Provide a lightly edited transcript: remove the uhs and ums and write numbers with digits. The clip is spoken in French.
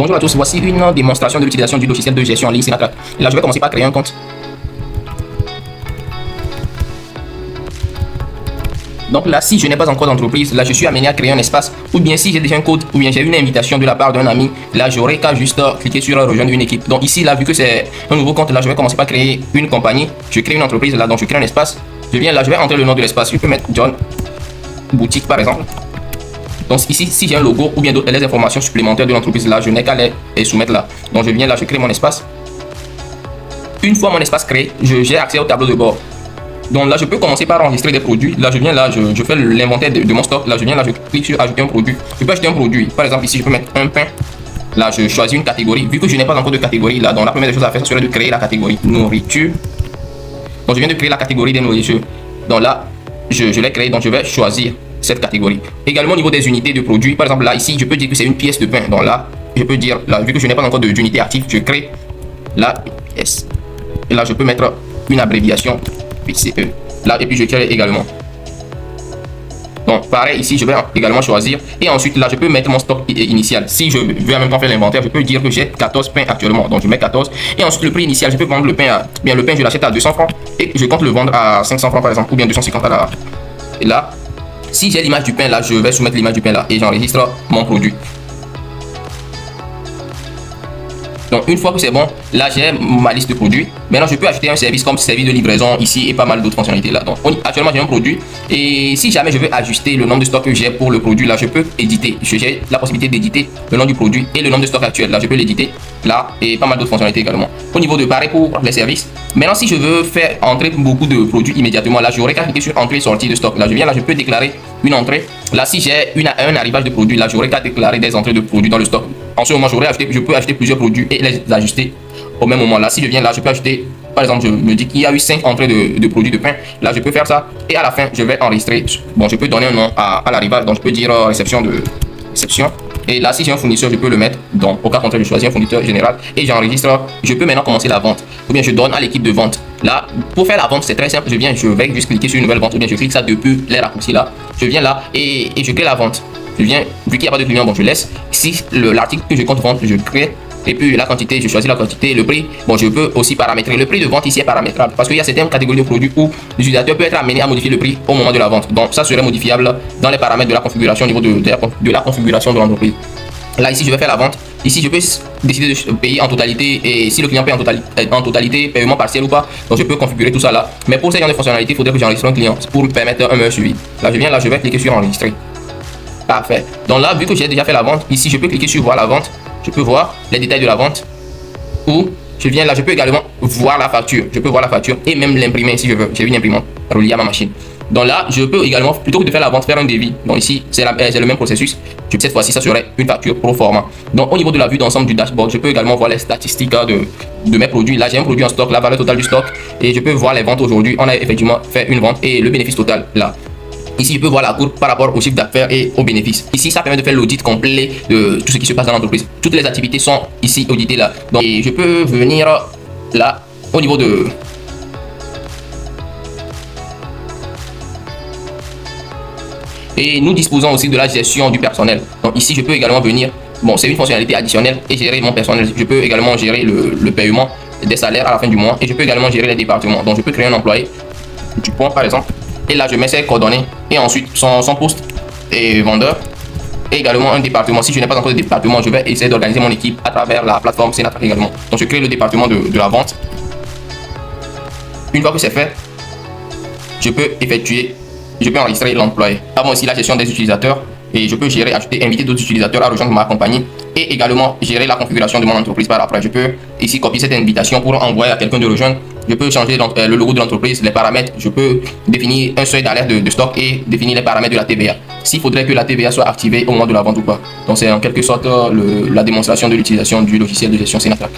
Bonjour à tous, voici une démonstration de l'utilisation du logiciel de gestion en ligne Senatrack. Là, je vais commencer par créer un compte. Donc là, si je n'ai pas encore d'entreprise, là, je suis amené à créer un espace. Ou bien si j'ai déjà un code, ou bien j'ai une invitation de la part d'un ami, là, j'aurai qu'à juste cliquer sur rejoindre une équipe. Donc ici, là, vu que c'est un nouveau compte, là, je vais commencer par créer une compagnie. Je crée une entreprise, là, donc je crée un espace. Je viens là, je vais entrer le nom de l'espace. Je peux mettre John Boutique, par exemple. Donc ici, si j'ai un logo ou bien d'autres les informations supplémentaires de l'entreprise, là, je n'ai qu'à les soumettre là. Donc je viens là, je crée mon espace. Une fois mon espace créé, j'ai accès au tableau de bord. Donc là, je peux commencer par enregistrer des produits. Là, je viens là, je fais l'inventaire de mon stock. Là, je viens là, je clique sur ajouter un produit. Je peux acheter un produit. Par exemple, ici, je peux mettre un pain. Là, je choisis une catégorie. Vu que je n'ai pas encore de catégorie, là, donc la première des choses à faire, ce serait de créer la catégorie nourriture. Donc je viens de créer la catégorie des nourritures. Donc là, je l'ai créé, donc je vais choisir cette catégorie. Également au niveau des unités de produits, par exemple là ici, je peux dire que c'est une pièce de pain. Donc là, je peux dire, là, vu que je n'ai pas encore d'unité active, je crée la pièce. Et là, je peux mettre une abréviation PCE. Là, et puis je crée également. Donc pareil ici, je vais également choisir. Et ensuite là, je peux mettre mon stock initial. Si je veux en même temps faire l'inventaire, je peux dire que j'ai 14 pains actuellement. Donc je mets 14. Et ensuite le prix initial, je peux vendre le pain à, bien le pain, je l'achète à 200 francs. Et je compte le vendre à 500 francs par exemple, ou bien 250 à la. Et là, si j'ai l'image du pain là, je vais soumettre l'image du pain là et j'enregistre mon produit. Donc une fois que c'est bon, là j'ai ma liste de produits. Maintenant je peux ajouter un service comme service de livraison ici et pas mal d'autres fonctionnalités là. Donc actuellement j'ai un produit et si jamais je veux ajuster le nombre de stocks que j'ai pour le produit là, je peux éditer. J'ai la possibilité d'éditer le nom du produit et le nombre de stocks actuel. Là je peux l'éditer là et pas mal d'autres fonctionnalités également. Au niveau de pareil pour les services. Maintenant si je veux faire entrer beaucoup de produits immédiatement, là j'aurai qu'à cliquer sur entrée sortie de stock. Là je viens là, je peux déclarer une entrée. Là si j'ai un arrivage de produits, là j'aurai qu'à déclarer des entrées de produits dans le stock. En ce moment je peux acheter plusieurs produits et les ajuster au même moment. Là si je viens là, je peux acheter, par exemple je me dis qu'il y a eu 5 entrées de produits de pain. Là je peux faire ça et à la fin je vais enregistrer. Bon, je peux donner un nom à l'arrivage, donc je peux dire réception. Et là si j'ai un fournisseur, je peux le mettre. Donc au cas contraire, je choisis un fournisseur général et j'enregistre. Je peux maintenant commencer la vente ou bien je donne à l'équipe de vente. Là pour faire la vente c'est très simple. Je vais juste cliquer sur une nouvelle vente ou bien je clique ça depuis les raccourcis là. Je viens là et je crée la vente. Je viens, vu qu'il n'y a pas de client, bon je laisse. Si l'article que je compte vendre, je crée. Et puis la quantité, je choisis la quantité, le prix. Bon, je peux aussi paramétrer. Le prix de vente ici est paramétrable parce qu'il y a certaines catégories de produits où l'utilisateur peut être amené à modifier le prix au moment de la vente. Donc ça serait modifiable dans les paramètres de la configuration au niveau de la configuration de l'entreprise. Là ici je vais faire la vente. Ici je peux décider de payer en totalité et si le client paye en totalité, paiement partiel ou pas. Donc je peux configurer tout ça là. Mais pour ce genre de fonctionnalités, il faudrait que j'enregistre un client pour me permettre un meilleur suivi. Là je viens là, je vais cliquer sur enregistrer. Parfait. Donc là, vu que j'ai déjà fait la vente, ici je peux cliquer sur voir la vente. Je peux voir les détails de la vente. Ou je viens là, je peux également voir la facture. Je peux voir la facture et même l'imprimer si je veux. J'ai une imprimante reliée à ma machine. Donc là, je peux également, plutôt que de faire la vente, faire un devis. Donc ici, c'est le même processus. Cette fois-ci, ça serait une facture pro forma. Donc au niveau de la vue d'ensemble du dashboard, je peux également voir les statistiques de mes produits. Là, j'ai un produit en stock, la valeur totale du stock. Et je peux voir les ventes aujourd'hui. On a effectivement fait une vente et le bénéfice total là. Ici, je peux voir la courbe par rapport au chiffre d'affaires et aux bénéfices. Ici, ça permet de faire l'audit complet de tout ce qui se passe dans l'entreprise. Toutes les activités sont ici auditées là. Donc, je peux venir là au niveau de... Et nous disposons aussi de la gestion du personnel. Donc ici, je peux également venir... Bon, c'est une fonctionnalité additionnelle et gérer mon personnel. Je peux également gérer le paiement des salaires à la fin du mois. Et je peux également gérer les départements. Donc, je peux créer un employé du point, par exemple. Et là, je mets ses coordonnées et ensuite son poste et vendeur. Et également un département. Si je n'ai pas encore de département, je vais essayer d'organiser mon équipe à travers la plateforme Senatrack également. Donc, je crée le département de la vente. Une fois que c'est fait, je peux enregistrer l'employé. Avant aussi la gestion des utilisateurs. Et je peux gérer, ajouter, inviter d'autres utilisateurs à rejoindre ma compagnie. Et également gérer la configuration de mon entreprise par après. Je peux ici copier cette invitation pour envoyer à quelqu'un de rejoindre. Je peux changer le logo de l'entreprise, les paramètres. Je peux définir un seuil d'alerte de stock et définir les paramètres de la TVA. S'il faudrait que la TVA soit activée au moment de la vente ou pas. Donc c'est en quelque sorte la démonstration de l'utilisation du logiciel de gestion Senatrack.